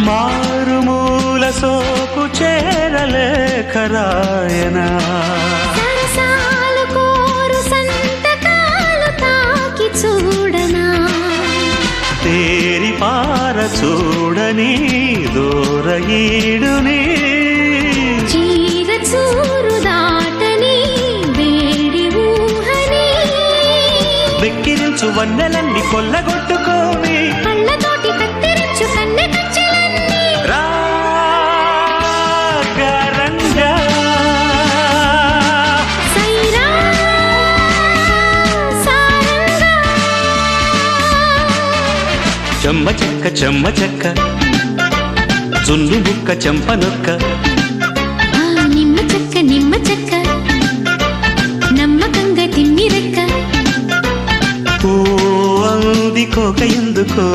మారుమూల సోకు చేరలేక రాయనా సరసాలు కోరు సంతకాలు తాకి చూడనా తేరి పార చూడని దూరయీడుని చీర చూరు దాటని వేడి ఊహని వెక్కిరించు వన్నెలన్నీ కొల్లగొట్టుకోని కళ్ళతోటి కత్తిరించు కన్నె కచ్చలన్నీ రాగరంగా సైరా సారంగా చెమ్మ చెక్క చున్ను బుక్క చెంపనొక్క నిమ్మ చెక్క నమ్మకంగా తిమ్మిరెక్క ఓ అంది కోక ఎందుకో